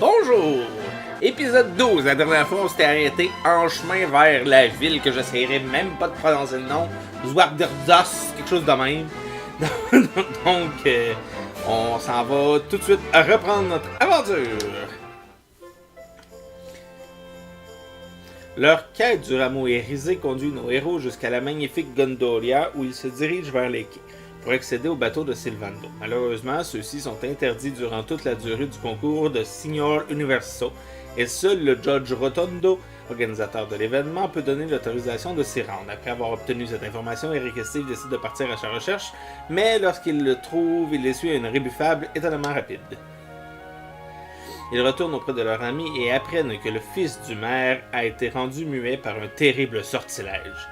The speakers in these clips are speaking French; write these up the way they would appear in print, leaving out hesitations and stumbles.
Bonjour! Épisode 12, la dernière fois on s'était arrêté en chemin vers la ville que j'essayerai même pas de prononcer le nom, Zwarderdos, quelque chose de même. Donc, on s'en va tout de suite à reprendre notre aventure. Leur quête du rameau irisé conduit nos héros jusqu'à la magnifique Gondoria où ils se dirigent vers les quais pour accéder au bateau de Sylvando. Malheureusement, ceux-ci sont interdits durant toute la durée du concours de Signor Universo et seul le Judge Rotondo, organisateur de l'événement, peut donner l'autorisation de s'y rendre. Après avoir obtenu cette information, Eric et Steve décident de partir à sa recherche, mais lorsqu'ils le trouvent, il les suit à une rébuffable étonnamment rapide. Ils retournent auprès de leur ami et apprennent que le fils du maire a été rendu muet par un terrible sortilège.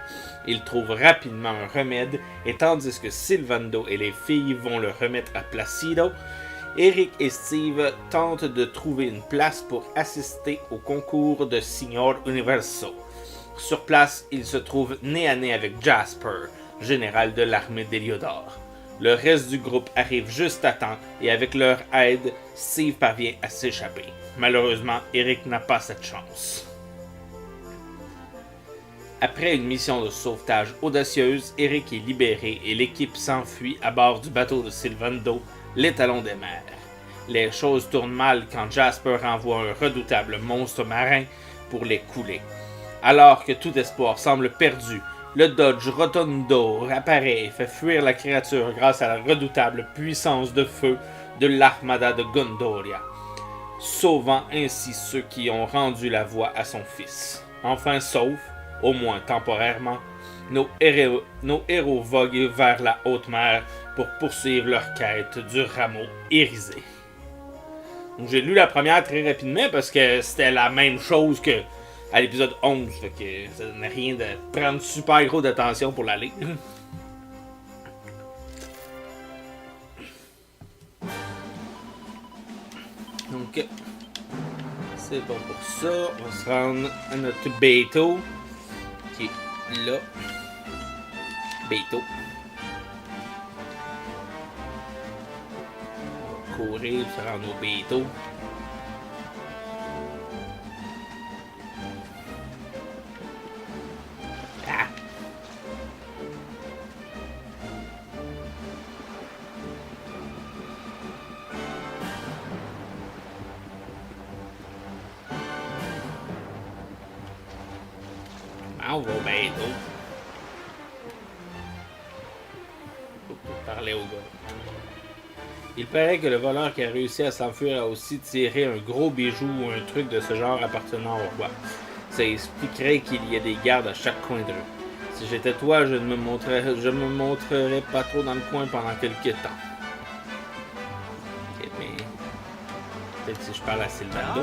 Ils trouvent rapidement un remède et tandis que Sylvando et les filles vont le remettre à Placido, Eric et Steve tentent de trouver une place pour assister au concours de Signor Universo. Sur place, ils se trouvent nez à nez avec Jasper, général de l'armée d'Heliodor. Le reste du groupe arrive juste à temps et avec leur aide, Steve parvient à s'échapper. Malheureusement, Eric n'a pas cette chance. Après une mission de sauvetage audacieuse, Eric est libéré et l'équipe s'enfuit à bord du bateau de Sylvando, l'étalon des mers. Les choses tournent mal quand Jasper envoie un redoutable monstre marin pour les couler. Alors que tout espoir semble perdu, le Dodge Rotondo apparaît et fait fuir la créature grâce à la redoutable puissance de feu de l'armada de Gondoria, sauvant ainsi ceux qui ont rendu la voie à son fils. Enfin sauf, au moins temporairement, nos héros voguent vers la haute mer pour poursuivre leur quête du rameau irisé. Donc, j'ai lu la première très rapidement parce que c'était la même chose que à l'épisode 11, fait que ça donnait rien de prendre super gros d'attention pour la lire. Donc, c'est bon pour ça. On va se rendre à notre bateau, qui est là. Bateau. On va courir pour se rendre au bateau. On va au bateau. Faut parler au gars. Il paraît que le voleur qui a réussi à s'enfuir a aussi tiré un gros bijou ou un truc de ce genre appartenant au roi. Ça expliquerait qu'il y a des gardes à chaque coin de rue. Si j'étais toi, je ne me montrerais pas trop dans le coin pendant quelques temps. Ok, mais peut-être si je parle à Sylvando.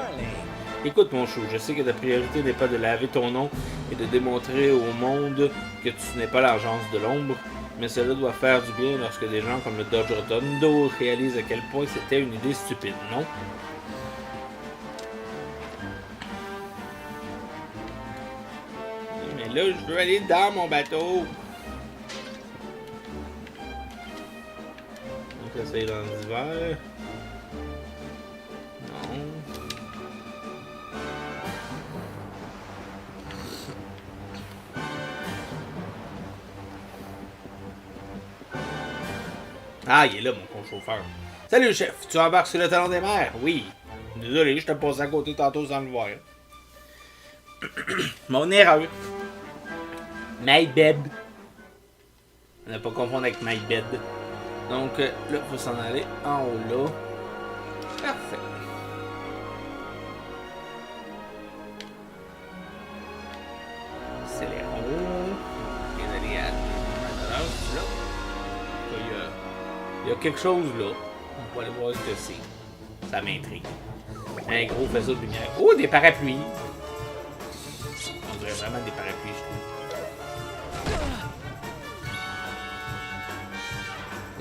Écoute mon chou, je sais que ta priorité n'est pas de laver ton nom et de démontrer au monde que tu n'es pas l'agence de l'ombre, mais cela doit faire du bien lorsque des gens comme le Dodge Rotondo réalisent à quel point c'était une idée stupide, non? Mais là, je veux aller dans mon bateau! Donc là, c'est dans l'hiver. Non. Ah, il est là, mon chauffeur. Salut, chef. Tu embarques sur le talon des mers? Oui. Désolé, je te passe à côté tantôt sans le voir. Mon erreur. My bed. On n'a pas confondre avec my bed. Donc, là, il faut s'en aller en haut là. Parfait. Accélérons. Bien aller à là. Il y a quelque chose là. On va aller voir ce que c'est. Ça m'intrigue. Un gros faisceau de lumière. Oh, des parapluies! On dirait vraiment des parapluies, je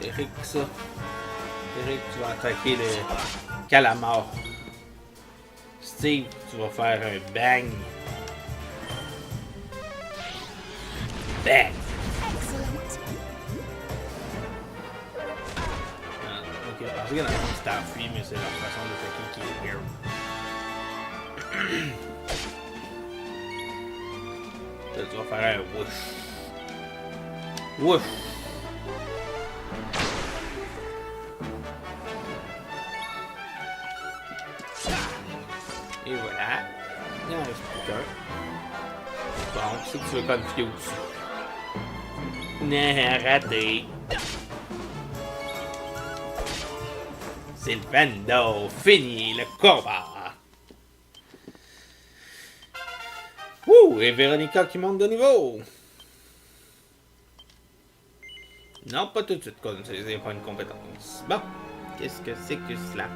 trouve. Eric, ça. Eric, tu vas attaquer le calamar. Steve, tu vas faire un bang. Bang! Ok, parce qu'il y en a qui s'enfuient, mais c'est leur façon d'attaquer qui est weird. Là, tu vas faire un whoosh. Whoosh. Et voilà. Il en reste plus qu'un. Bon, c'est que tu veux confuse. Non, raté. Sylvando, fini le combat. Ouh, et Véronica qui monte de niveau. Non, pas tout de suite, comme c'est pas une compétence. Bon, qu'est-ce que c'est que cela?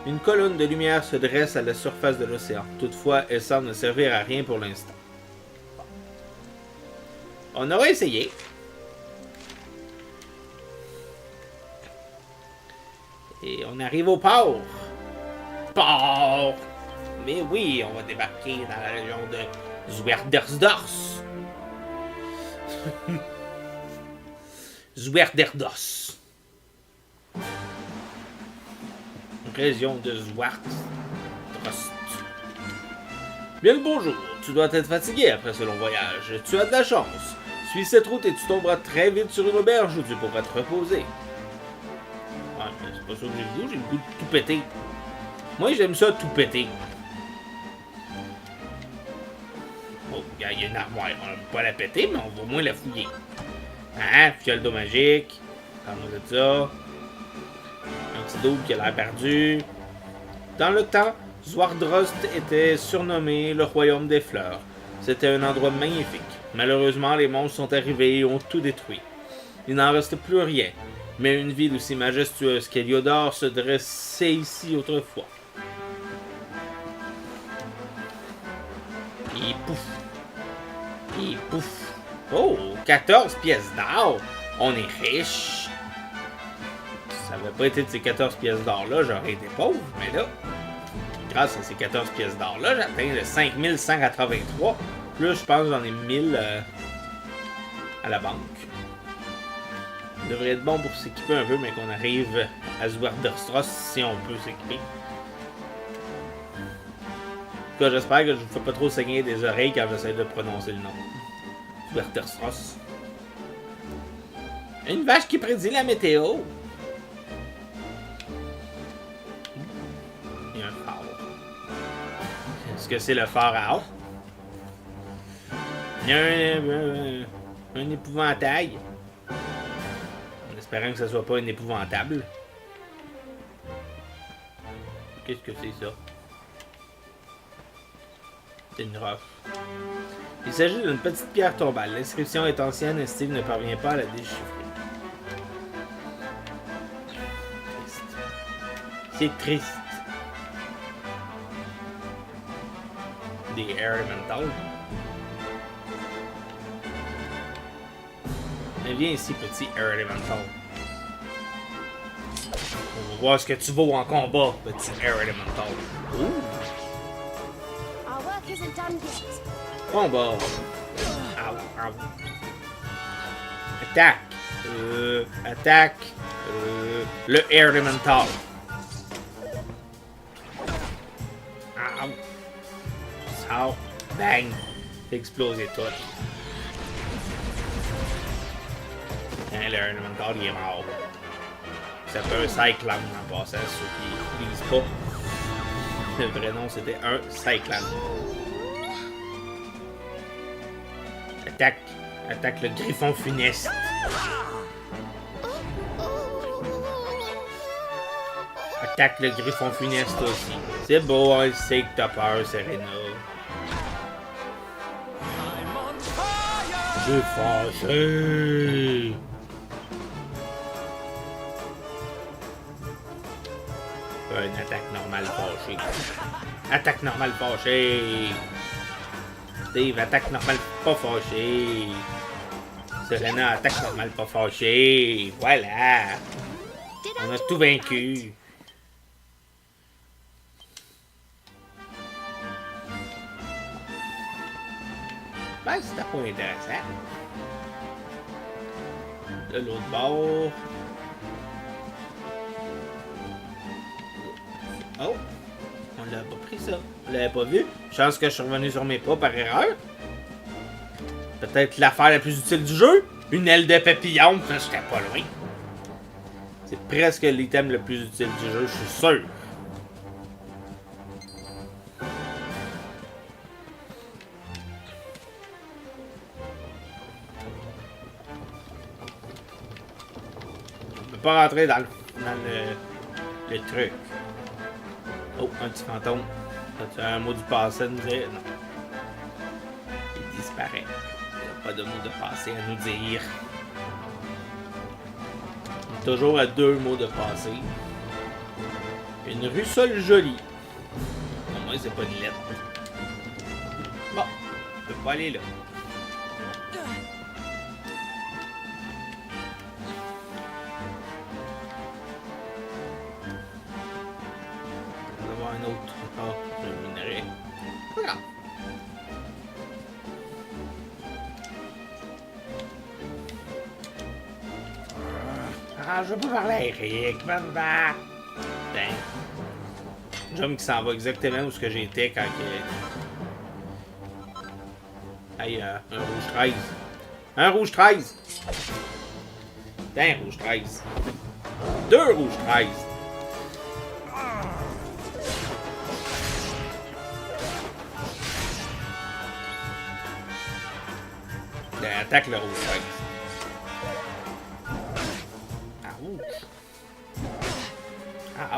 Une colonne de lumière se dresse à la surface de l'océan. Toutefois, elle semble ne servir à rien pour l'instant. On aurait essayé. Et on arrive au port. Port! Mais oui, on va débarquer dans la région de Zwerdersdors. Zwerderdos. Région de Zwartdrost. Bien le bonjour. Tu dois être fatigué après ce long voyage. Tu as de la chance. Suis cette route et tu tomberas très vite sur une auberge où tu pourras te reposer. Ouais, mais c'est pas ça que j'ai le goût de tout péter. Moi, j'aime ça tout péter. Oh, il y a une armoire. On va pas la péter, mais on va au moins la fouiller. Hein? Fiole d'eau magique. Parle-moi de ça. Un petit double qui a l'air perdu. Dans le temps, Zwartdrost était surnommé le royaume des fleurs. C'était un endroit magnifique. Malheureusement, les monstres sont arrivés et ont tout détruit. Il n'en reste plus rien. Mais une ville aussi majestueuse qu'Héliodor se dressait ici autrefois. Et pouf! Et pouf! Oh! 14 pièces d'or! On est riche! Ça n'avait pas été de ces 14 pièces d'or-là, j'aurais été pauvre, mais là, grâce à ces 14 pièces d'or-là, j'atteins le 5183. Plus, je pense, j'en ai 1000 à la banque. Ça devrait être bon pour s'équiper un peu, mais qu'on arrive à Zwartdrost si on peut s'équiper. En tout cas, j'espère que je ne vous fais pas trop saigner des oreilles quand j'essaie de prononcer le nom. Zwartdrost. Une vache qui prédit la météo. Il y a un phare. Est-ce que c'est le phare à eau? Il y a un épouvantail. En espérant que ce soit pas un épouvantable. Qu'est-ce que c'est ça? C'est une roche. Il s'agit d'une petite pierre tombale. L'inscription est ancienne et Steve ne parvient pas à la déchiffrer. Triste. C'est triste. Des Air Elemental. Mais viens ici, petit Air Elemental. On va voir ce que tu vaux en combat, petit Air Elemental. Ouh! Combat! Ow, ow. Attaque! Attaque! Le Air Elemental. Ow! Ow! Bang! Fait exploser tout. Hein, le Air Elemental, il est mort. Ça fait un Cyclone en passant, ceux qui ne lisent pas. Le vrai nom, c'était un Cyclone. Attaque! Attaque le griffon funeste. Attaque le griffon funeste aussi. C'est beau, on sait que t'as peur, Serena. Je suis fâché. Une attaque normale fâchée. Attaque normale fâchée. Steve, attaque normale pas fâchée. Serena, attaque normale pas fâchée. Voilà. On a tout vaincu. Ben, c'était pas intéressant. De l'autre bord. Oh! On l'a pas pris, ça. On l'avait pas vu. Chance que je suis revenu sur mes pas par erreur. Peut-être l'affaire la plus utile du jeu. Une aile de papillon. Ça, j'étais pas loin. C'est presque l'item le plus utile du jeu, je suis sûr. On peut pas rentrer dans le truc. Oh, un petit fantôme. As-tu un mot du passé à nous dire? Non. Il disparaît. Il n'y a pas de mot de passé à nous dire. Toujours à 2 mots de passé. Une rue seule jolie. Au moins, c'est pas une lettre. Bon, on peut pas aller là. On va voir un autre. Ah, le minerai. Pas grave. Ah, je veux pas parler à Eric, banda. Putain. Jum qui s'en va exactement où j'étais quand il... Hey, un rouge 13. Un rouge 13! Putain, rouge 13. 2 rouges 13. Attaque le rouge 13.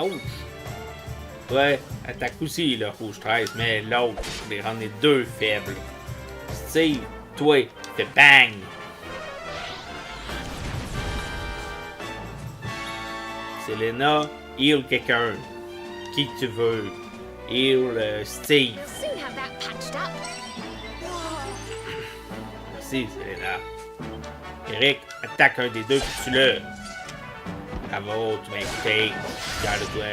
Ouch! Ouais, attaque aussi le rouge 13, mais l'autre, je les rendre les 2 faibles. Steve, toi, fais bang! Selena, heal quelqu'un. Qui que tu veux. Heal Steve. Merci, Selena. Eric, attaque un des 2 puis tue-le. Bravo, tu m'as écouté. Regarde-toi.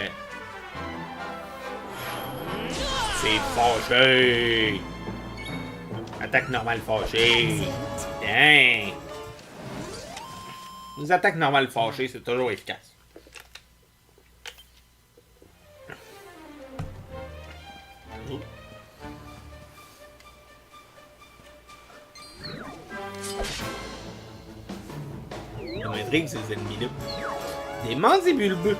C'est fâché. Attaque normale fâchée. Bien. Les attaques normales fâchées, c'est toujours efficace. Ça m'intrigue ces ennemis-là. Des mandibulbeux.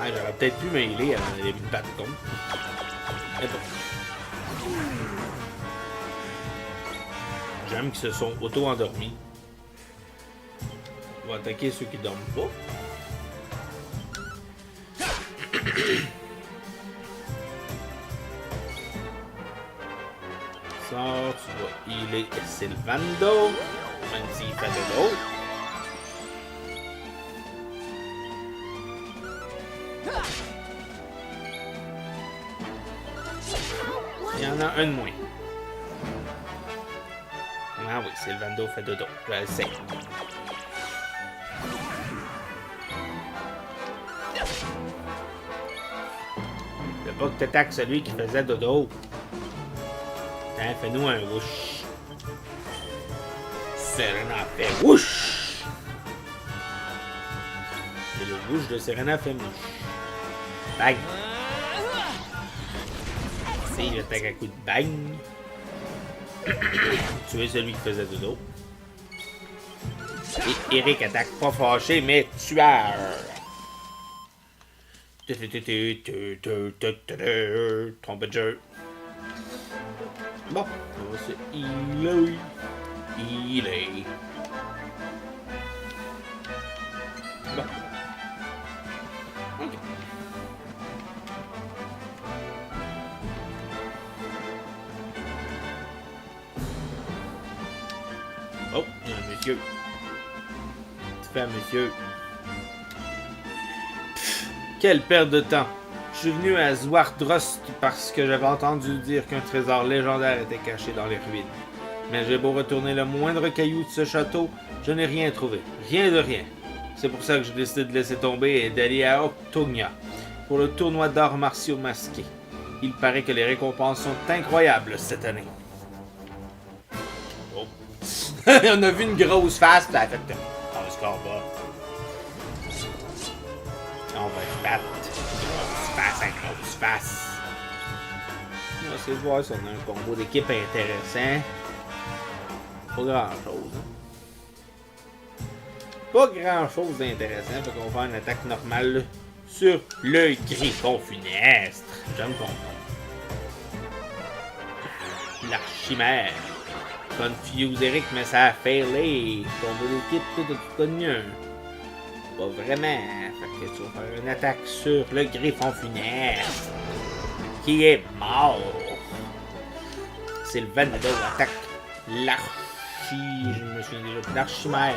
Ah, j'aurais peut-être pu m'ailer avant d'aller me battre contre. Mais bon. J'aime qu'ils se sont auto-endormis. On va attaquer ceux qui dorment pas. Ça, tu vas healer Sylvando. Même s'il fait de l'autre. Il y en a un de moins. Ah oui, Sylvando fait dodo. Je le sais. Je veux pas que t'attaques celui qui faisait dodo. Hein, fais-nous un whoosh. Serena fait whoosh. Et le whoosh de Serena fait mouche. Bang. Il attaque à coup de bang. Tuer celui qui faisait dodo. Et Eric attaque pas fâché, mais tueur. Trompette de jeu. Bon, on va se healer. Healer. Bon. Ok. Oh, il y a un monsieur. Tu fais un monsieur. Pff, quelle perte de temps. Je suis venu à Zwardrost parce que j'avais entendu dire qu'un trésor légendaire était caché dans les ruines. Mais j'ai beau retourner le moindre caillou de ce château, je n'ai rien trouvé. Rien de rien. C'est pour ça que j'ai décidé de laisser tomber et d'aller à Octonia pour le tournoi d'arts martiaux masqués. Il paraît que les récompenses sont incroyables cette année. Oh. On a vu une grosse face, puis elle a fait... On le score bas. On va se battre. Grosse face à grosse face. On va essayer de voir si on a un combo d'équipe intéressant. Pas grand chose. Pas grand chose d'intéressant. Fait qu'on va faire une attaque normale sur le griffon funeste. J'aime ton nom. L'archimère. Confuse Eric, mais ça a failé. Combo d'équipe, tout connu. Pas vraiment. Fait que tu vas faire une attaque sur le griffon funeste. Qui est mort. Sylvain Nadeau attaque je me souviens déjà plus, l'archimère.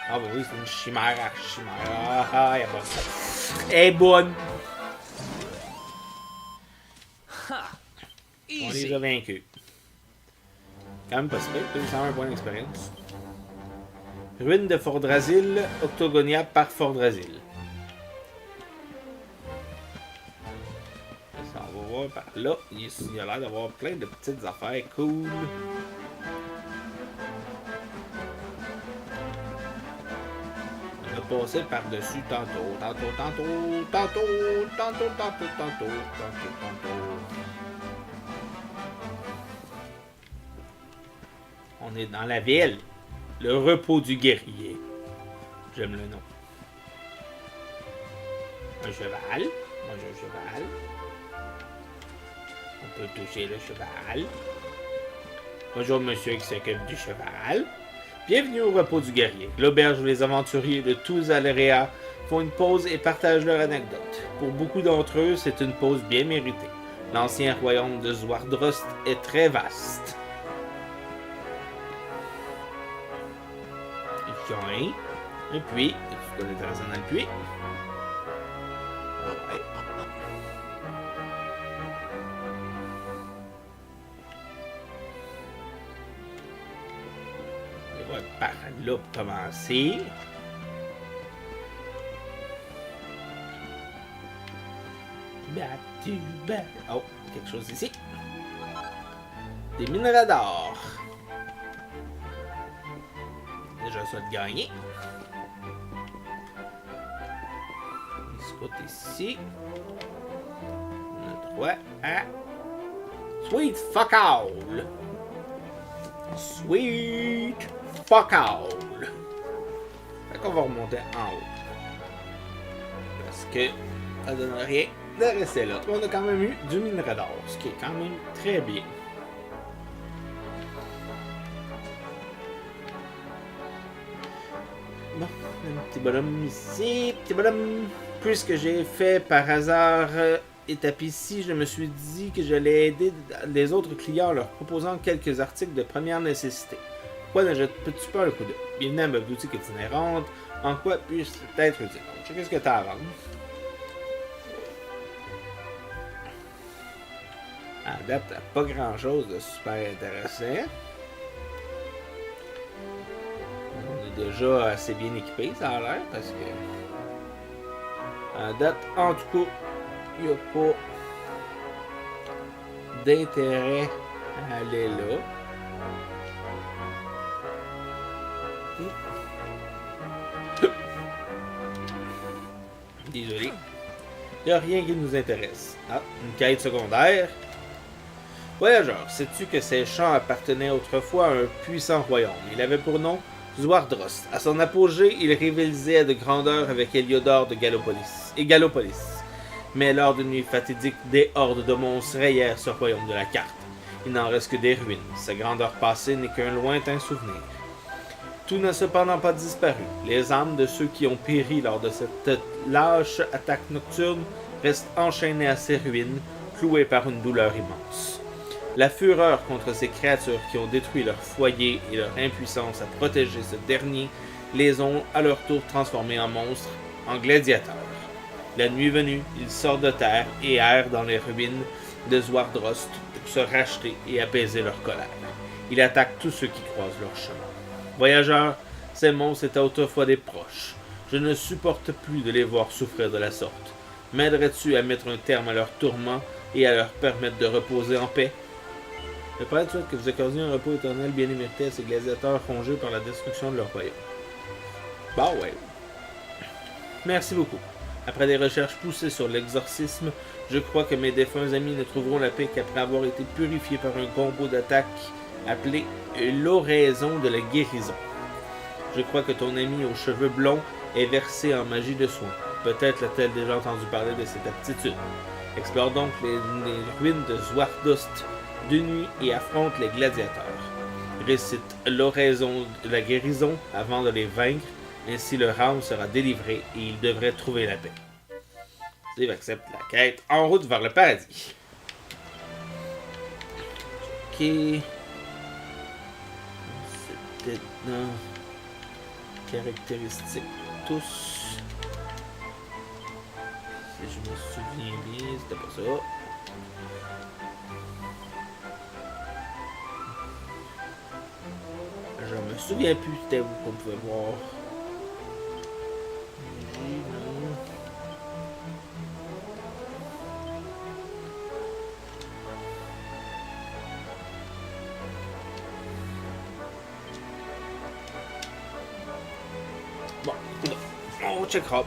Ah bah oui, c'est une chimère archimère. Ah, elle est bonne. Elle est bonne. On les a vaincus. Quand même pas si pire, 101 points d'expérience. Ruine de Fordrasil, Octogonia par Fordrasil. Ça, on va voir par là. Il a l'air d'avoir plein de petites affaires cool. On a passé par-dessus tantôt. On est dans la ville. Le repos du guerrier. J'aime le nom. Un cheval. Moi j'ai un cheval. On peut toucher le cheval. Bonjour monsieur qui s'occupe du cheval. Bienvenue au repos du guerrier. L'auberge où les aventuriers de tous Alerea font une pause et partagent leurs anecdotes. Pour beaucoup d'entre eux, c'est une pause bien méritée. L'ancien royaume de Zwardrost est très vaste. Un puits. C'est quoi l'intéressant dans le puits? Ouais. On va par là pour commencer. Oh, quelque chose ici. Des minerais d'or. Déjà ça de gagner. On scoute ici. On a droit à Sweet Fuck All. Sweet Fuck All. Fait qu'on va remonter en haut. Parce que ça donne rien de rester là. On a quand même eu du minerai d'or, ce qui est quand même très bien. Bon, un petit bonhomme ici, petit bonhomme. Puisque j'ai fait par hasard étape ici, je me suis dit que j'allais aider les autres clients en leur proposant quelques articles de première nécessité. Pourquoi ne jette-tu pas un coup d'œil? Bienvenue à ma boutique itinérante. En quoi puis-je être utile? Qu'est-ce que tu as à vendre? À date, pas grand-chose de super intéressant. On est déjà assez bien équipé, ça a l'air, parce que... À date, en tout cas, il n'y a pas d'intérêt à aller là. Désolé. Il n'y a rien qui nous intéresse. Ah, une quête secondaire. Voyageur, sais-tu que ces champs appartenaient autrefois à un puissant royaume? Il avait pour nom Zwardrost. À son apogée, il rivalisait de grandeur avec Héliodore de Gallopolis. Mais lors d'une nuit fatidique, des hordes de monstres rayèrent ce royaume de la carte. Il n'en reste que des ruines. Sa grandeur passée n'est qu'un lointain souvenir. Tout n'a cependant pas disparu. Les âmes de ceux qui ont péri lors de cette lâche attaque nocturne restent enchaînées à ces ruines, clouées par une douleur immense. La fureur contre ces créatures qui ont détruit leur foyer et leur impuissance à protéger ce dernier les ont à leur tour transformés en monstres, en gladiateurs. La nuit venue, ils sortent de terre et errent dans les ruines de Zwardrost pour se racheter et apaiser leur colère. Ils attaquent tous ceux qui croisent leur chemin. Voyageurs, ces monstres étaient autrefois des proches. Je ne supporte plus de les voir souffrir de la sorte. M'aiderais-tu à mettre un terme à leurs tourments et à leur permettre de reposer en paix? Le prêtre souhaite que vous accordiez un repos éternel bien mérité à ces gladiateurs rongés par la destruction de leur royaume. Bah ouais. Merci beaucoup. Après des recherches poussées sur l'exorcisme, je crois que mes défunts amis ne trouveront la paix qu'après avoir été purifiés par un combo d'attaques appelé l'oraison de la guérison. Je crois que ton ami aux cheveux blonds est versé en magie de soin. Peut-être l'a-t-elle déjà entendu parler de cette aptitude. Explore donc les ruines de Zwardost de nuit et affronte les gladiateurs. Récite l'oraison de la guérison avant de les vaincre, ainsi leur âme sera délivrée et ils devraient trouver la paix. Steve accepte la quête en route vers le paradis. Ok. C'était dans caractéristiques tous. Si je me souviens bien, c'était pas ça. Je me souviens plus, c'était où qu'on pouvait voir. Bon, on checkera.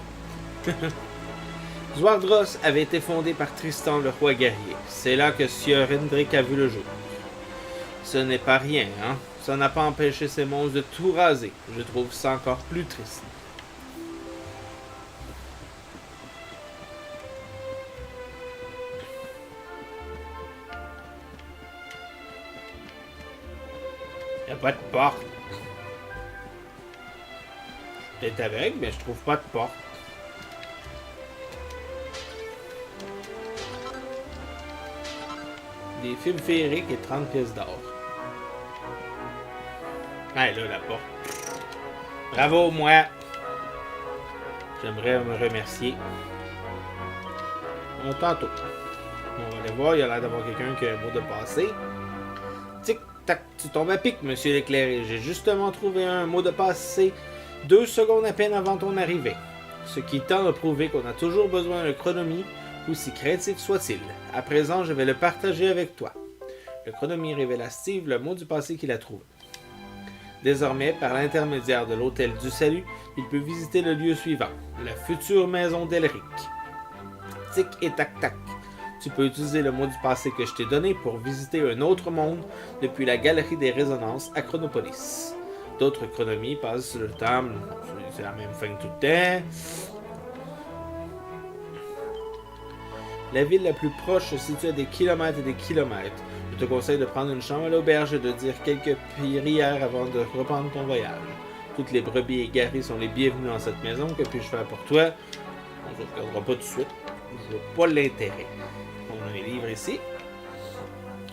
Zwardros avait été fondé par Tristan le roi guerrier. C'est là que Sieur Hendrik a vu le jour. Ce n'est pas rien, hein? Ça n'a pas empêché ces monstres de tout raser. Je trouve ça encore plus triste. Y a pas de porte. Peut-être avec, mais je trouve pas de porte. Des films féeriques et 30 pièces d'or. Ah, là, la porte. Bravo, moi! J'aimerais me remercier. Tantôt. On va aller voir, il y a l'air d'avoir quelqu'un qui a un mot de passé. Tic-tac, tu tombes à pic, monsieur l'éclairé. J'ai justement trouvé un mot de passé 2 secondes à peine avant ton arrivée. Ce qui tend à prouver qu'on a toujours besoin de chronomie, aussi craintif soit-il. À présent, je vais le partager avec toi. Le chronomie révèle à Steve le mot du passé qu'il a trouvé. Désormais, par l'intermédiaire de l'Hôtel du Salut, il peut visiter le lieu suivant, la future maison d'Elric. Tic et tac-tac. Tu peux utiliser le mot du passé que je t'ai donné pour visiter un autre monde depuis la galerie des résonances à Chronopolis. D'autres chronomies passent sur le temps, c'est la même fin que tout le temps. La ville la plus proche se situe à des kilomètres et des kilomètres. Je te conseille de prendre une chambre à l'auberge et de dire quelques prières avant de reprendre ton voyage. Toutes les brebis égarées sont les bienvenues dans cette maison. Que puis-je faire pour toi? On ne regardera pas tout de suite. Je vois pas l'intérêt. On a les livres ici.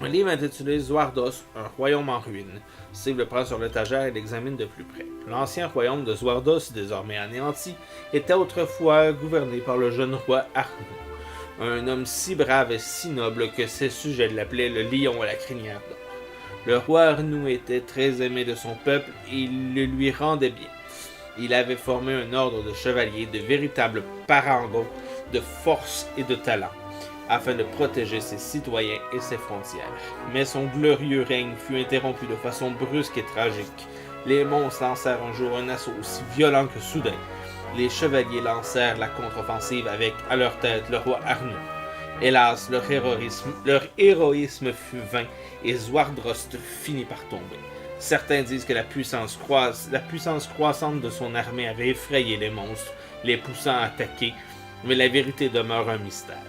Un livre intitulé Zwardos, un royaume en ruine. Steve le prend sur l'étagère et l'examine de plus près. L'ancien royaume de Zwardos, désormais anéanti, était autrefois gouverné par le jeune roi Arnoux. Un homme si brave et si noble que ses sujets l'appelaient le lion à la crinière d'or. Le roi Arnoux était très aimé de son peuple et il le lui rendait bien. Il avait formé un ordre de chevaliers, de véritables parangons de force et de talent, afin de protéger ses citoyens et ses frontières. Mais son glorieux règne fut interrompu de façon brusque et tragique. Les monstres lancèrent un jour un assaut aussi violent que soudain. Les chevaliers lancèrent la contre-offensive avec, à leur tête, le roi Arnoux. Hélas, leur héroïsme fut vain et Zwardrost finit par tomber. Certains disent que la puissance croissante de son armée avait effrayé les monstres, les poussant à attaquer, mais la vérité demeure un mystère.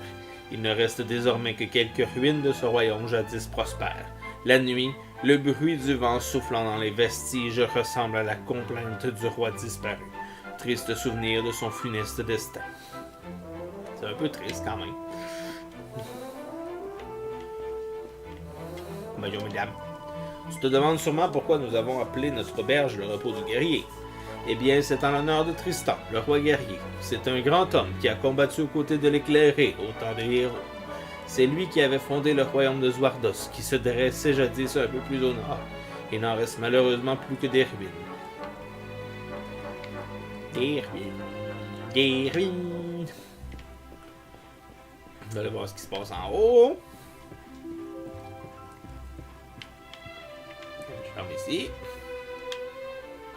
Il ne reste désormais que quelques ruines de ce royaume jadis prospère. La nuit, le bruit du vent soufflant dans les vestiges ressemble à la complainte du roi disparu. Triste souvenir de son funeste destin. C'est un peu triste quand même. Bonjour mesdames. Tu te demandes sûrement pourquoi nous avons appelé notre auberge le repos du guerrier. Eh bien, c'est en l'honneur de Tristan, le roi guerrier. C'est un grand homme qui a combattu aux côtés de l'éclairé au temps des héros. C'est lui qui avait fondé le royaume de Zwardos, qui se dressait jadis un peu plus au nord. Il n'en reste malheureusement plus que des ruines. Des ruines. Des ruines. On va aller voir ce qui se passe en haut. Je ferme ici.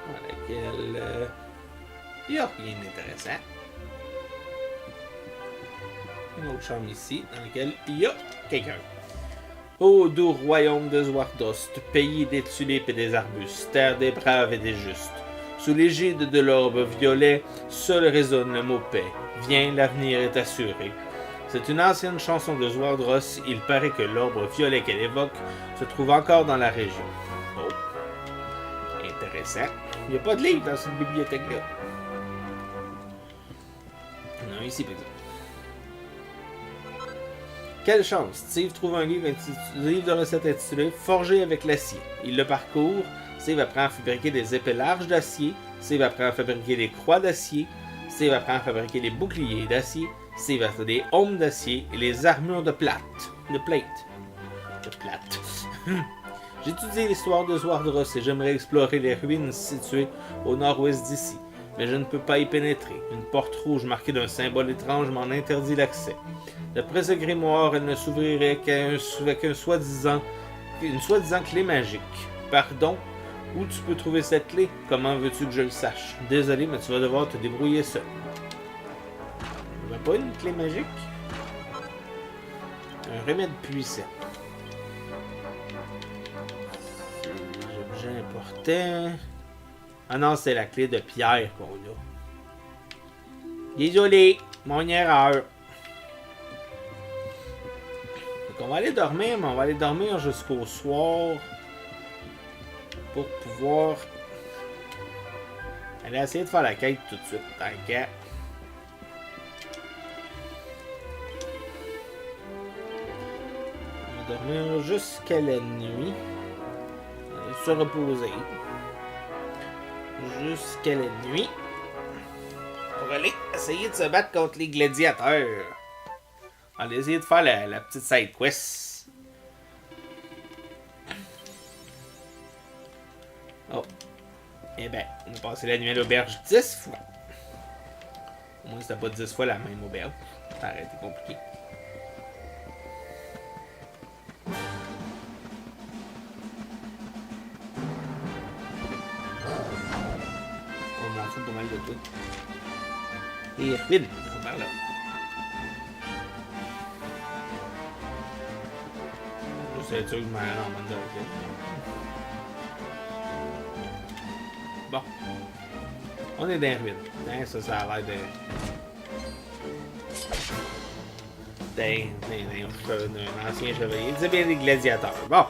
Dans laquelle il n'y a rien d'intéressant. Une autre chambre ici, dans laquelle il y a quelqu'un. Ô doux royaume de Zwardost, pays des tulipes et des arbustes, terre des braves et des justes. Sous l'égide de l'orbe violet, seul résonne le mot paix. Viens, l'avenir est assuré. C'est une ancienne chanson de Zwardros. Il paraît que l'orbe violet qu'elle évoque se trouve encore dans la région. Oh, intéressant. Il n'y a pas de livre dans cette bibliothèque-là. Non, ici, par exemple. Quelle chance! Steve trouve un livre de recettes intitulé Forger avec l'acier. Il le parcourt. Steve apprend à fabriquer des épées larges d'acier. Steve apprend à fabriquer des croix d'acier. Steve apprend à fabriquer des boucliers d'acier. Steve a fait des aumes d'acier et les armures de plate. De plate. J'ai étudié l'histoire de Zwardros et j'aimerais explorer les ruines situées au nord-ouest d'ici. Mais je ne peux pas y pénétrer. Une porte rouge marquée d'un symbole étrange m'en interdit l'accès. D'après ce grimoire, elle ne s'ouvrirait qu'avec une soi-disant clé magique. Pardon? Où tu peux trouver cette clé? Comment veux-tu que je le sache? Désolé, mais tu vas devoir te débrouiller seul. Il n'y a pas une clé magique? Un remède puissant. Objet important. Ah non, c'est la clé de pierre qu'on a. Désolé, mon erreur. Donc on va aller dormir, mais on va aller dormir jusqu'au soir. Pour pouvoir aller essayer de faire la quête tout de suite. Tant qu'à. On va dormir jusqu'à la nuit. On va se reposer. Jusqu'à la nuit. Pour aller essayer de se battre contre les gladiateurs. On va essayer de faire la petite side quest. Oh. Eh ben, on a passé la nuit à l'auberge 10 fois. Au moins, c'était pas 10 fois la même auberge. Ça aurait été compliqué. On m'en fout pas mal de tout. Et Erwin, on parle là. Je sais sûr que je m'en allais en bonne direction. Bon. On est dans les ruines. Hein, ça a l'air de... d'un ancien chevalier. Il disait bien des gladiateurs. Bon.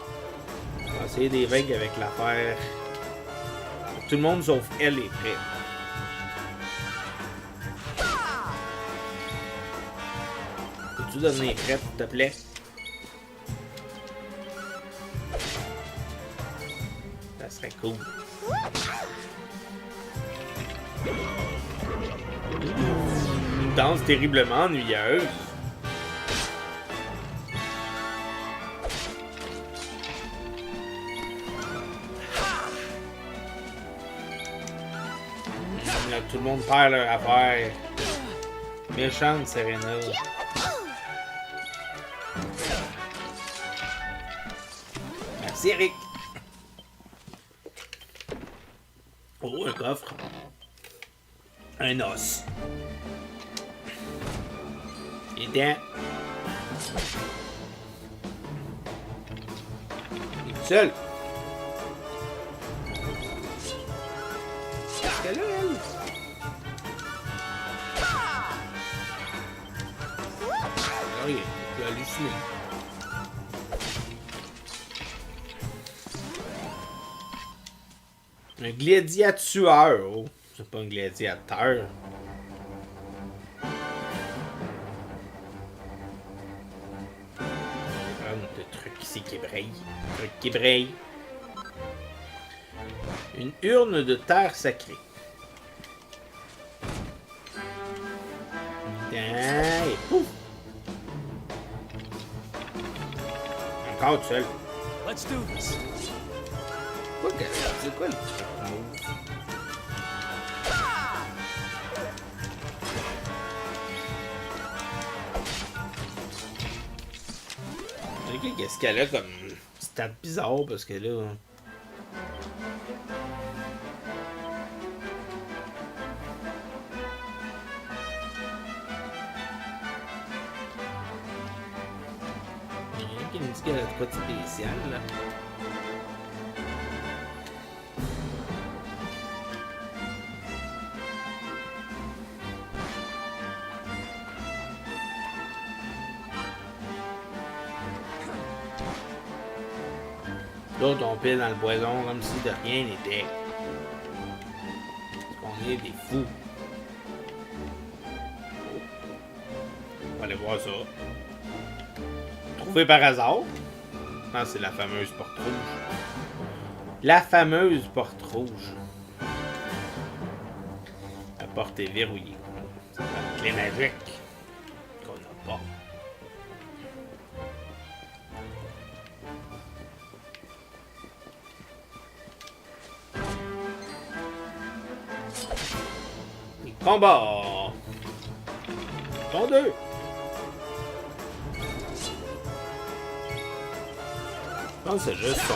On va essayer des vagues avec l'affaire. Tout le monde sauf elle est prête. Peux-tu devenir prête, s'il te plaît? Ça serait cool. Une danse terriblement ennuyeuse. Là, tout le monde perd leur affaire. Méchante Serena. Merci Eric. Oh, un coffre. Un os. Et dents. Il est seul. Qu'est-ce qu'elle a, elle? Ah oui, il peut halluciner. Un gladiateur. Oh, c'est pas un gladiateur. De trucs ici qui brillent. Trucs qui brillent. Une urne de terre sacrée. Et pouf! Encore tout seul. Let's do this. C'est quoi le truc mauve? Qu'est-ce qu'elle a comme stat bizarre parce que là. qu'il nous dit qu'il y a de quoi de spécial, là. D'autres, on pile dans le poison comme si de rien n'était. Parce qu'on est des fous. On va aller voir ça. Trouvé par hasard. Non, c'est la fameuse porte rouge. La fameuse porte rouge. La porte est verrouillée. C'est la clé magique qu'on n'a pas. Combat! Ton 2! Je pense que c'est juste son...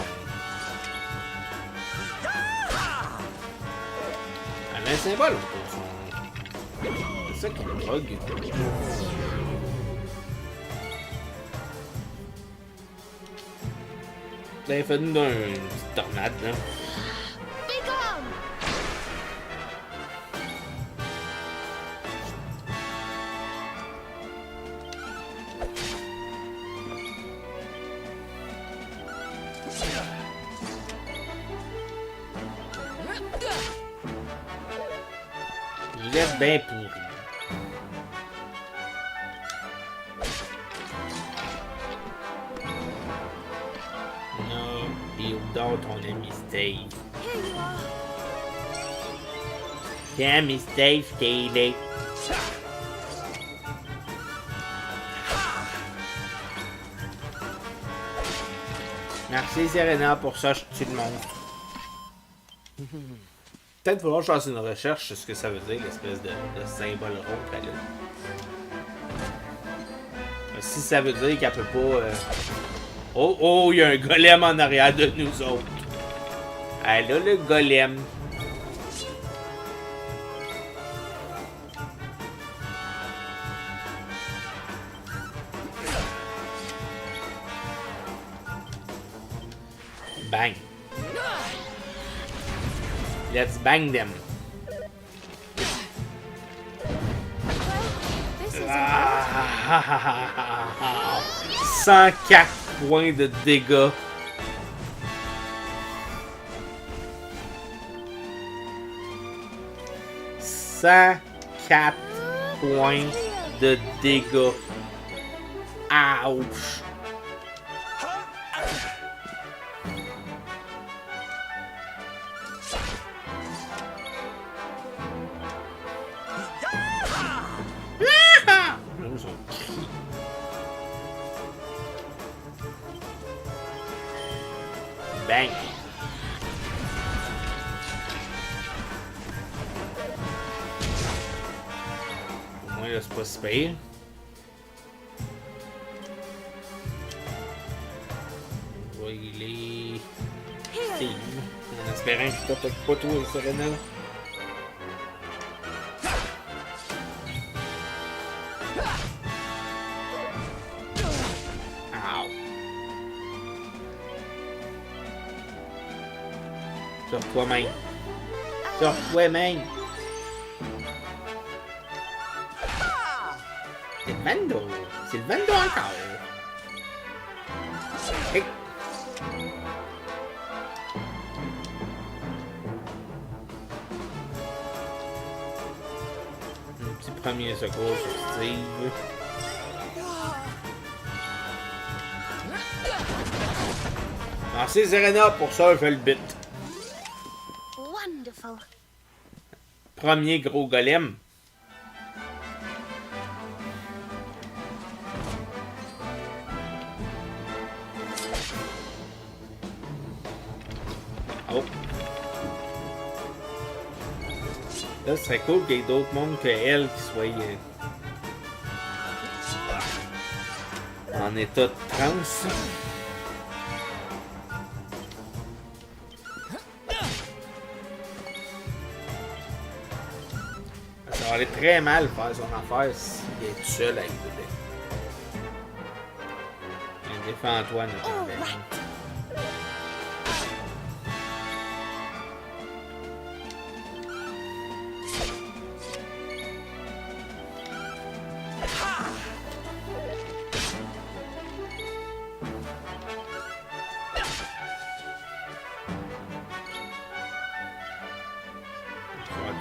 Elle a un symbole pour son... C'est ça qui me drogue. Ça a fait nous dans une petite tornade, là. Il est bien pourri. Non, et où dort ton ami Steve? Tiens, ami Steve, t'es là. Merci Serena pour ça, je te le montre. Peut-être falloir que je fasse une recherche sur ce que ça veut dire, l'espèce de symbole rond qu'elle a. Si ça veut dire qu'elle peut pas... Oh, il y a un golem en arrière de nous autres. Elle a le golem. Bang. Let's bang them. 104 points de dégâts. Points de dégâts. Ouch. Bang! Au moins là c'est pas si pire. Il est... Steve. En espérant qu'il tape pas tout avec Serena. Sur toi-même. Sur toi-même. C'est le Vando. C'est le Vando encore. Hey. Un petit premier secours sur Steve. Merci Serena, pour ça je fais le bit. Premier gros golem. Oh. Là, ce serait cool qu'il y ait d'autres mondes que elle qui soient en état de transe. Ça va aller très mal faire son affaire s'il est tout seul avec bébé. Défends-toi, notre All ami. right.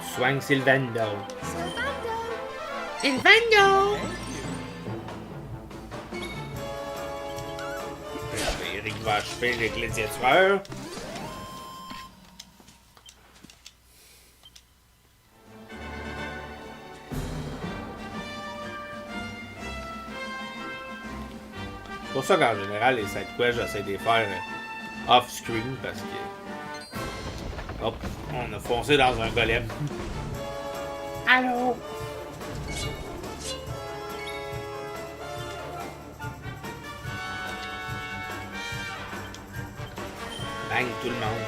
Tu soignes Sylvando. Sylvando. Sylvando! Eric va achever les gladiateurs. C'est pour ça qu'en général, les side quests, j'essaie de les faire off-screen parce que. Hop, on a foncé dans un golem. Allô? Bang, tout le monde.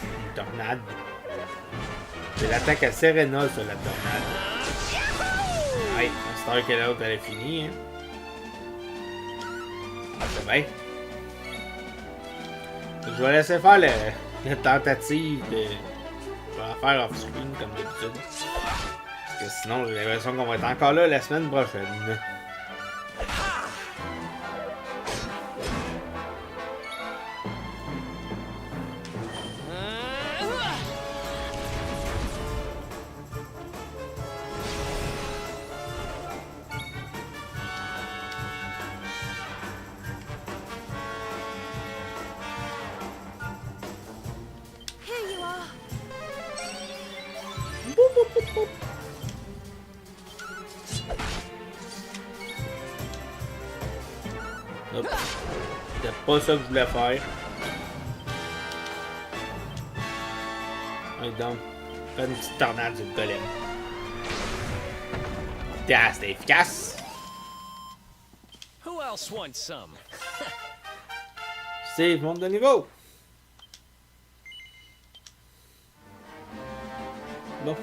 Une tornade. C'est l'attaque à Serena, ça, la tornade. Ouais, c'est sûr que l'autre, elle est finie. Hein. C'est bien. Je vais laisser faire la tentative de. Je vais la faire off-screen comme d'habitude. Parce que sinon, j'ai l'impression qu'on va être encore là la semaine prochaine. Here you are. Hop. C'était pas ça que je voulais faire. Ouais, donc, fais une petite tornade sur le golem. Ah, c'était efficace. Who else wants some? Steve, monte de niveau. Bon.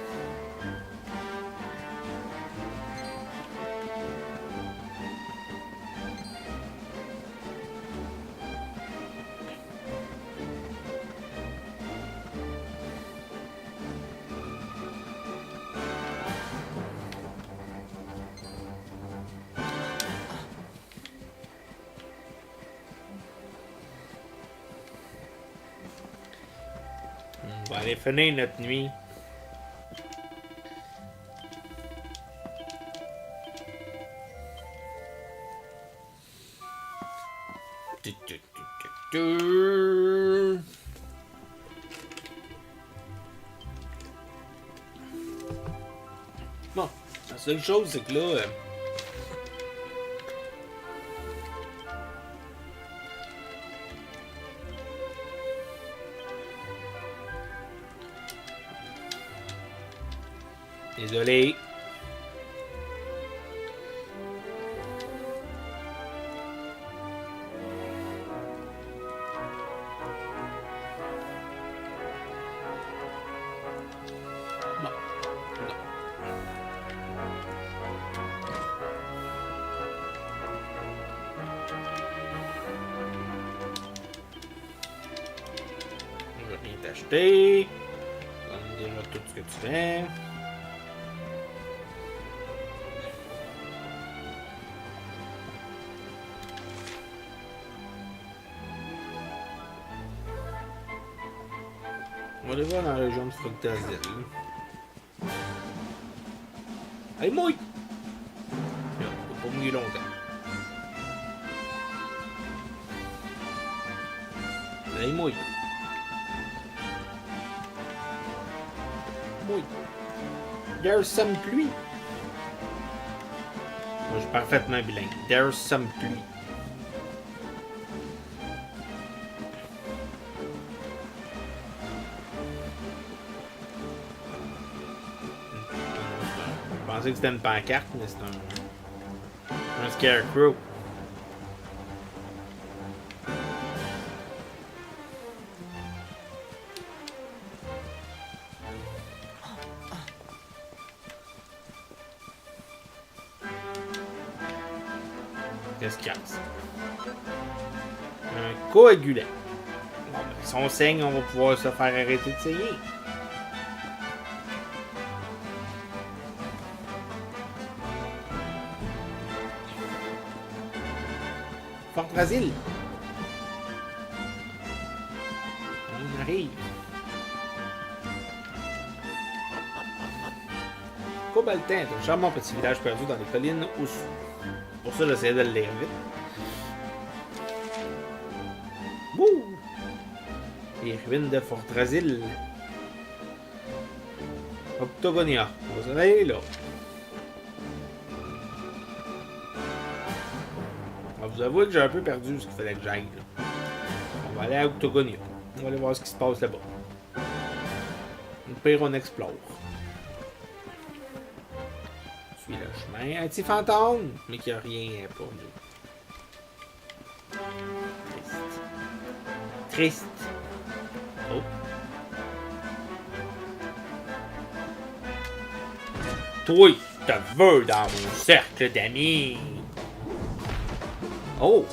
On va aller finir notre nuit. Bon, la seule chose, c'est que là... Désolé. Bon. Non. Je vais rien t'acheter. On déjà tout ce que tu fais. On va aller voir dans la région de Fructazil. Hey, mouille! On va pas mouiller longtemps. Hey, mouille! Mouille! There's some pluie! Moi, je suis parfaitement bilingue. There's some pluie. Je pensais que c'était une pancarte, mais c'est un scarecrow. Qu'est-ce qu'il y a? Un coagulant. Bon, ben, si on saigne, on va pouvoir se faire arrêter de saigner. Fort Brasil. On arrive. Cobaltin est un charmant petit village perdu dans les collines au sud. Pour ça, j'essayais de le lire vite. Wouh! Les ruines de Fort Brasil. Octogonia. On va s'en aller là. On va vous avouer que j'ai un peu perdu ce qu'il fallait que j'aille. On va aller à Octogonia. On va aller voir ce qui se passe là-bas. Au pire, on explore. Suis le chemin. Un petit fantôme, mais qui a rien pour nous. Triste. Triste. Oh. Toi, je te veux dans mon cercle d'amis. Oh.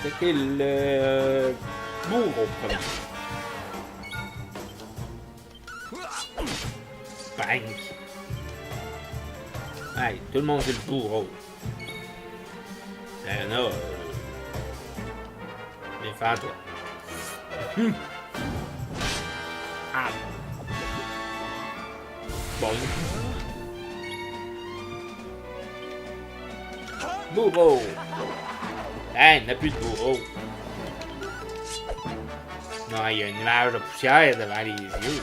C'était le bourreau premier. Bang! Hey, tout le monde c'est le bourreau. Là, défends-toi. Ah! Bon. Bourreau! Hey, il n'y a plus de bourreau. Non, il y a une image de poussière devant les yeux.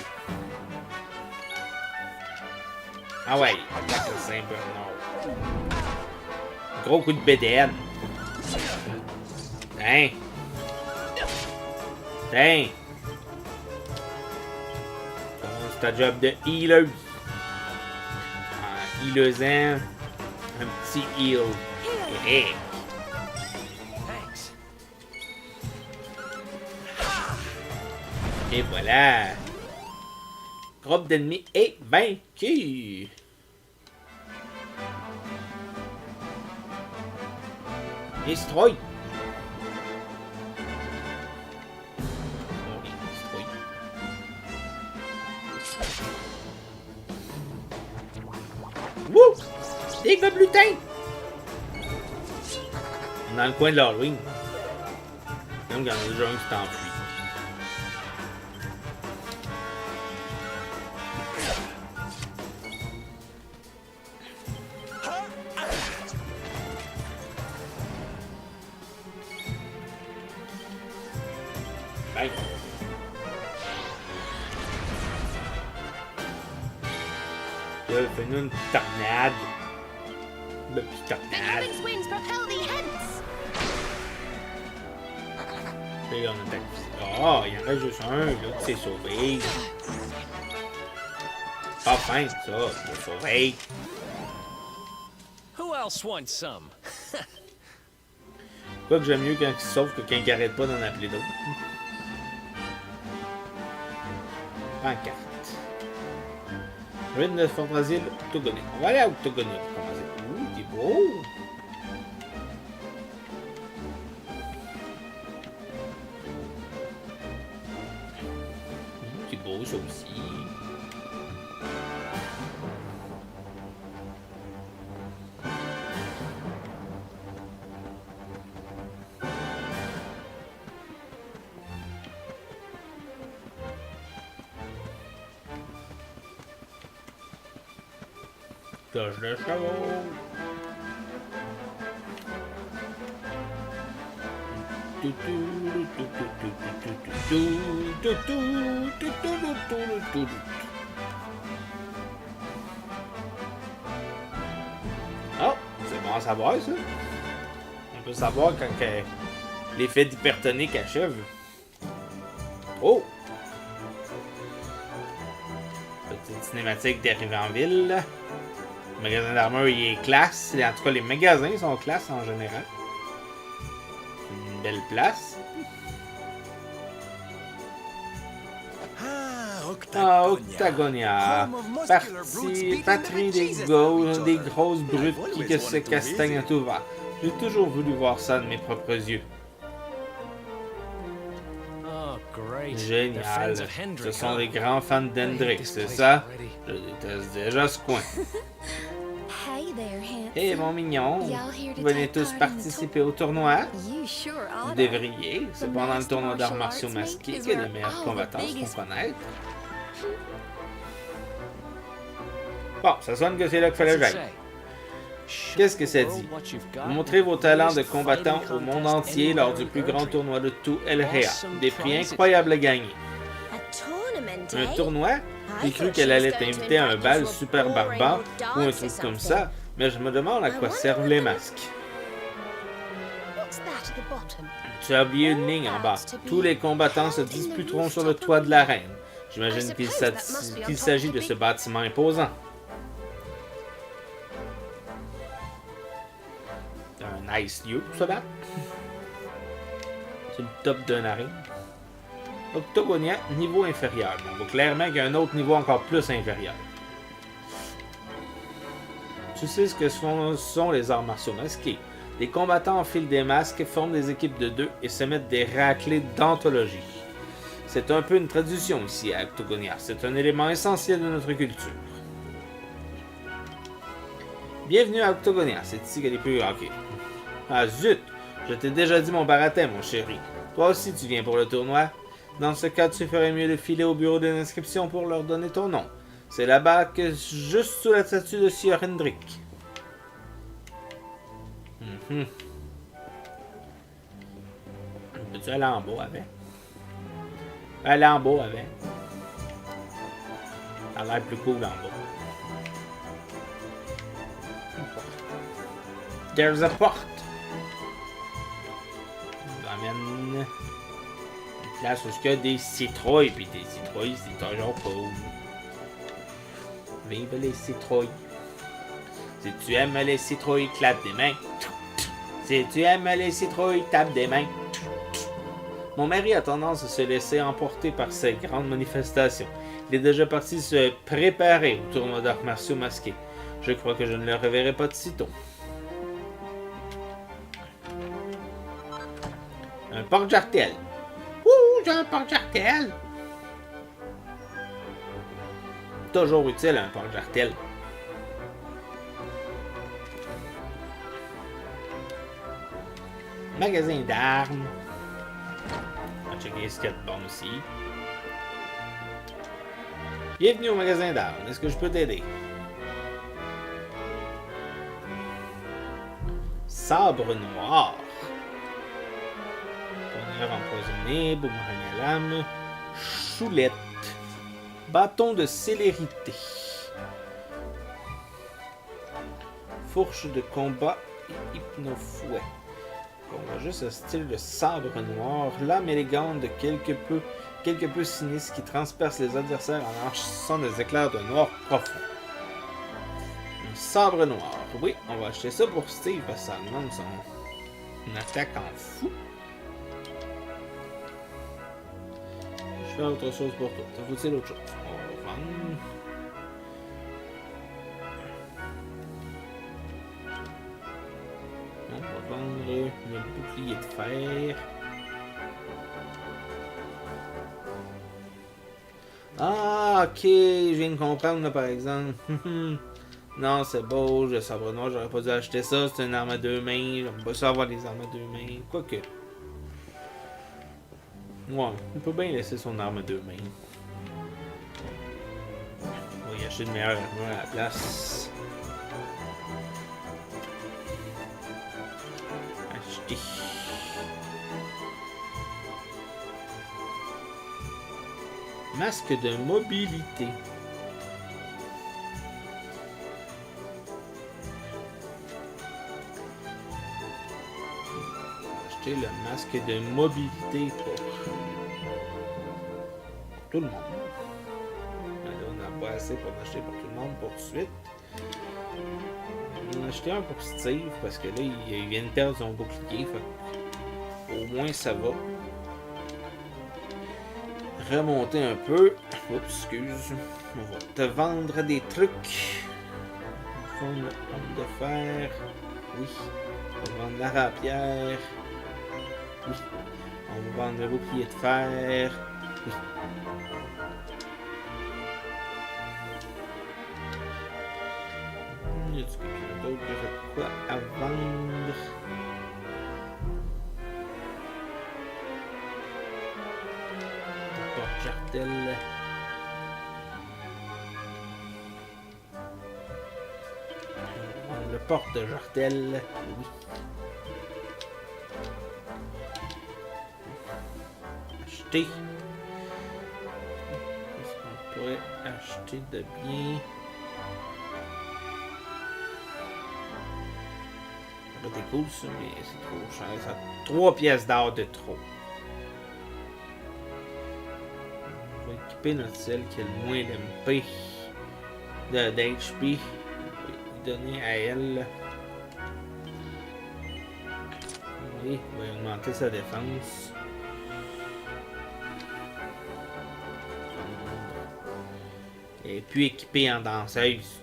Ah ouais, attaque le Saint-Bernard. Gros coup de BDN. Hein? Hein? C'est ta job de healer. En healeusant un petit heal. Hey. Et voilà. Groupe d'ennemis est vaincu. Destroy. On les destroy. Wouh! Des gobelutins! On est dans le coin de l'Halloween. Même quand on a déjà un qui s'enfuit. Bye. Là, fais-nous une tornade. Une petite The tornade. heaven's winds propel thee hence. Puis on attaque. Ah, il y en reste juste un, là, qui s'est sauvé. Pas fin, ça, il s'est sauvé. Who else wants some? Quoi que j'aime mieux quand il se sauve que quand il arrête pas d'en appeler d'autres. Pancarte. Ruine de Fort Brasil, Octogonia. On va aller à Octogonia pour commencer. Ouh, il est beau! C'est beau ça aussi. Cloche de chevaux. Oh, c'est bon à savoir ça. On peut savoir quand l'effet d'hypertonique achève. Oh! Petite cinématique d'arrivée en ville. Le magasin d'armure il est classe. En tout cas, les magasins sont classe en général. C'est une belle place. Ah, Ah, Octagonia. Patrie des grosses brutes qui se castagnent à tout va. J'ai toujours voulu voir ça de mes propres yeux. Oh, great. They're Génial. friends of Ce Hendrik, sont huh? des grands fans I hate d'Hendrik, this c'est place ça? already. Je déteste déjà ce coin. Hey there, handsome. Hé, mon mignon, Y'all here to venez take tous part in the participer au tournoi? You sure Vous oughta. devriez. C'est pendant le tournoi d'arts martiaux masqués que les meilleurs combattants se biggest- font connaître. Bon, ça sonne que c'est là qu'il fallait que What's it j'aille. say? Show Qu'est-ce que ça the dit? world what you've got. Montrez vos talents de Biggest combattant fighting au monde contest entier lors du anywhere plus in grand country. tournoi de tout El Réa. Awesome Des prix prizes. incroyables à gagner. A tournament, Un eh? tournoi? J'ai I cru thought qu'elle she was allait going to t'inviter à un invite bal you to a super boring barbare old ou un dance truc or comme something. ça, mais je me demande à I quoi wonder servent what les the- masques. What's that at the bottom? Tu as oublié une ligne en bas. Tous les combattants se disputeront sur le toit de l'arène. J'imagine qu'il s'agit de ce bâtiment imposant. Un nice lieu pour se battre. C'est le top d'un arène. Octagonia, niveau inférieur. On voit clairement qu'il y a un autre niveau encore plus inférieur. Tu sais ce que sont les arts martiaux masqués. Les combattants enfilent des masques, forment des équipes de 2 et se mettent des raclées d'anthologie. C'est un peu une tradition ici à Octagonia. C'est un élément essentiel de notre culture. Bienvenue à Octagonia. C'est ici que les plus... Ok. Ah zut! Je t'ai déjà dit mon baratin, mon chéri. Toi aussi, tu viens pour le tournoi. Dans ce cas, tu ferais mieux de filer au bureau d'inscription pour leur donner ton nom. C'est là-bas, que juste sous la statue de Sir Hendrik. Peux-tu aller en bas avec? Aller en bas avec. Ça a l'air plus cool en bas. There's a port. On amène une place où il y a des citrouilles, puis des citrouilles, c'est toujours cool. Vive les citrouilles. Si tu aimes les citrouilles, clappe des mains. Si tu aimes les citrouilles, tape des mains. Mon mari a tendance à se laisser emporter par ces grandes manifestations. Il est déjà parti se préparer au tournoi d'arts martiaux masqués. Je crois que je ne le reverrai pas de sitôt. Un porte-jartel. Ouh, j'ai un porte-jartel. Toujours utile un porte-jartel. Magasin d'armes. On va checker ce qu'il y a de bon ici. Bienvenue au magasin d'armes. Est-ce que je peux t'aider? Sabre noir. Tonnerre empoisonné, boomerang à lame, choulette, bâton de célérité, fourche de combat et hypnofouet. On va juste un style de sabre noir, lame élégante de quelque peu sinistre qui transperce les adversaires en lançant des éclairs de noir profond. Un sabre noir. Oui, on va acheter ça pour Steve parce que ça demande son attaque en fou. Je fais autre chose pour toi. Ça faut-il autre chose? On va vendre. On va vendre le bouclier de fer. Ah, ok, je viens de comprendre là, par exemple. Non, c'est beau, le sabre noir, j'aurais pas dû acheter ça, c'est une arme à deux mains, j'aime pas ça avoir des armes à deux mains, quoique. Ouais, il peut bien laisser son arme à deux mains. On va y acheter une meilleure armure à la place. Acheter. Masque de mobilité. Acheter le masque de mobilité pour tout le monde. Là, on n'a pas assez pour en acheter pour tout le monde pour tout de suite. On va en acheter un pour Steve parce que là, il vient de perdre son bouclier. Fait au moins, ça va. remonter un peu. Oups, excuse. On va te vendre des trucs. On va vendre le homme de fer. Oui. On va vendre la rapière. Oui. On va vendre le bouclier de fer. Oui. Y a-t-il quelqu'un d'autre que j'ai quoi à vendre? Porte-jartel. Le porte-jartel, oui. Acheter. Qu'est-ce qu'on pourrait acheter de bien? C'est cool ça, mais c'est trop cher. Ça a 3 pièces d'or de trop. On va équiper notre celle qui a le moins d'MP. d'HP. Donner à elle. Oui, on va augmenter sa défense. Et puis équipée en danseuse.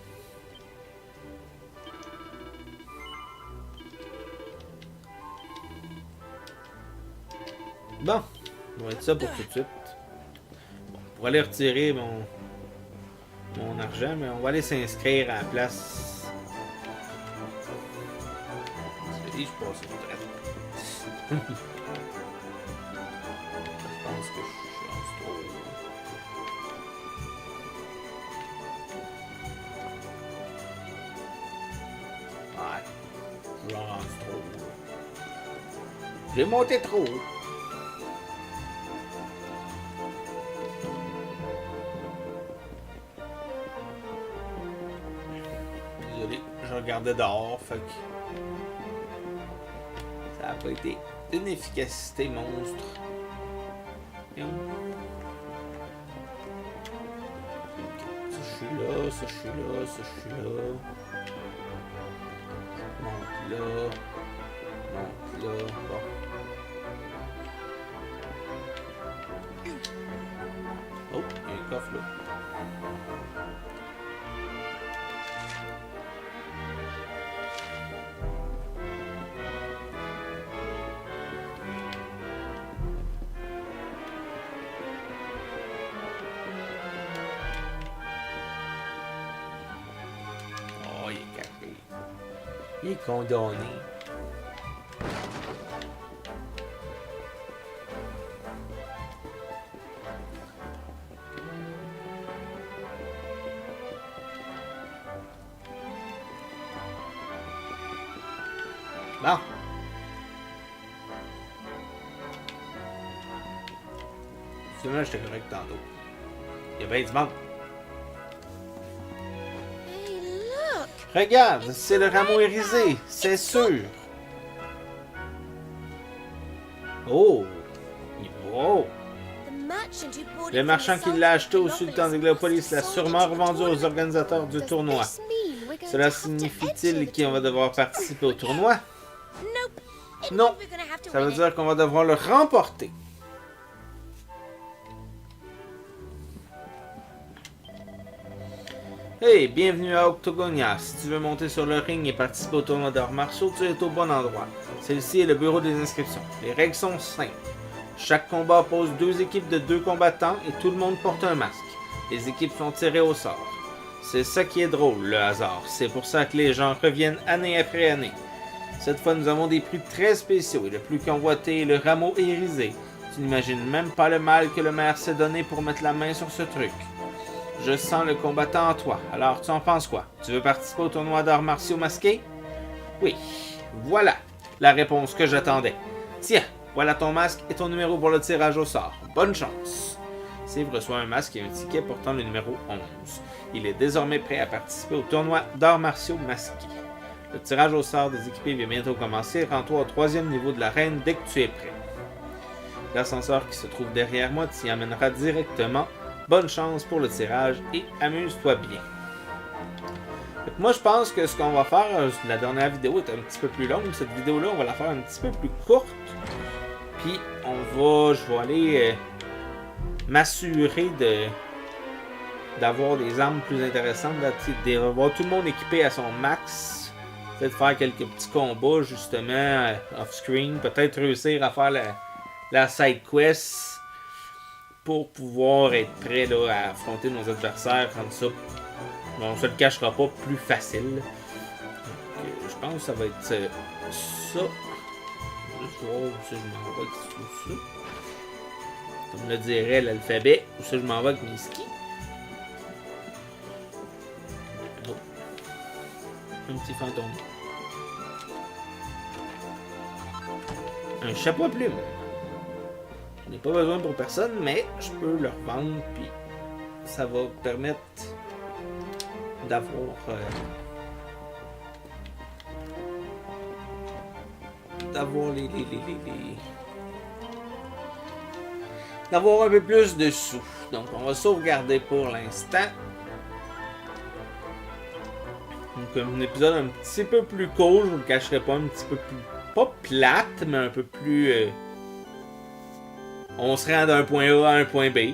Bon, on va être ça pour tout de suite. Bon, pour aller retirer mon argent, mais on va aller s'inscrire à la place. Je passe une traite. Je pense que je suis trop. Ouais, je lance trop. J'ai monté trop. Désolé, je regardais dehors, fait que ça n'a pas été d'une efficacité monstre. Ça, je suis là, ça, je suis là, ça, je suis là. Monte là. Monte là. Bon. Oh, il y a un coffre là. Oh, il est caché. Il est condamné. Bon. Finalement, j'étais correct tantôt. Il y a bien du monde. Hey, look! Regarde, c'est le rameau irisé, c'est sûr. Oh! Oh! Le marchand qui l'a acheté au sultan de Gliopolis l'a sûrement revendu aux organisateurs du tournoi. Cela signifie-t-il qu'on va devoir participer au tournoi? Non, ça veut dire qu'on va devoir le remporter. Hey, bienvenue à Octogonia. Si tu veux monter sur le ring et participer au tournoi d'arts martiaux, tu es au bon endroit. Celle-ci est le bureau des inscriptions. Les règles sont simples. Chaque combat oppose 2 équipes de 2 combattants et tout le monde porte un masque. Les équipes sont tirées au sort. C'est ça qui est drôle, le hasard. C'est pour ça que les gens reviennent année après année. Cette fois, nous avons des prix très spéciaux et le plus convoité est le rameau irisé. Tu n'imagines même pas le mal que le maire s'est donné pour mettre la main sur ce truc. Je sens le combattant en toi. Alors, tu en penses quoi? Tu veux participer au tournoi d'arts martiaux masqués? Oui. Voilà la réponse que j'attendais. Tiens, voilà ton masque et ton numéro pour le tirage au sort. Bonne chance. Steve reçoit un masque et un ticket portant le numéro 11. Il est désormais prêt à participer au tournoi d'arts martiaux masqués. Le tirage au sort des équipés vient bientôt commencer. Rends-toi au 3e niveau de l'arène dès que tu es prêt. L'ascenseur qui se trouve derrière moi t'y amènera directement. Bonne chance pour le tirage et amuse-toi bien. Moi, je pense que ce qu'on va faire, la dernière vidéo est un petit peu plus longue. Cette vidéo-là, on va la faire un petit peu plus courte. Puis, je vais aller m'assurer d'avoir des armes plus intéressantes, d'avoir tout le monde équipé à son max, peut-être faire quelques petits combats justement off-screen, peut-être réussir à faire la side quest pour pouvoir être prêt là, à affronter nos adversaires, rendre ça, on se le cachera pas, plus facile. Donc, je pense que ça va être ça. Je vais voir où ça je m'en vais avec tout ça. Comme le dirait l'alphabet, où ça je m'en vais avec mes skis. Oh. Un petit fantôme. Un chapeau à plumes. Je n'ai pas besoin pour personne, mais je peux le revendre, puis ça va permettre d'avoir d'avoir un peu plus de sous. Donc on va sauvegarder pour l'instant. Donc un épisode un petit peu plus court, je vous le cacherai pas, un petit peu plus, pas plate, mais un peu plus on se rend d'un point A à un point B.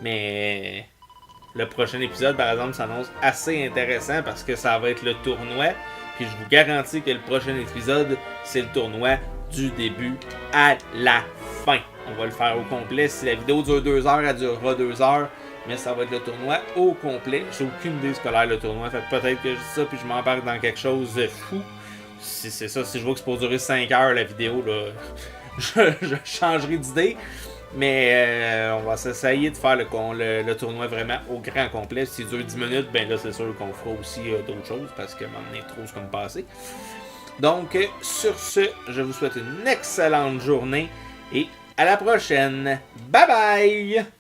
Mais le prochain épisode, par exemple, s'annonce assez intéressant parce que ça va être le tournoi. Puis je vous garantis que le prochain épisode, c'est le tournoi du début à la fin. On va le faire au complet. Si la vidéo dure 2 heures, elle durera 2 heures. Mais ça va être le tournoi au complet. J'ai aucune idée de ce que l'air le tournoi. Fait peut-être que je dis ça puis je m'embarque dans quelque chose de fou. Si c'est ça, si je vois que c'est pour durer 5 heures la vidéo, là, je changerai d'idée. Mais on va s'essayer de faire le tournoi vraiment au grand complet. S'il dure 10 minutes, ben là c'est sûr qu'on fera aussi d'autres choses parce que m'en est trop comme passé. Donc sur ce, je vous souhaite une excellente journée et à la prochaine. Bye bye!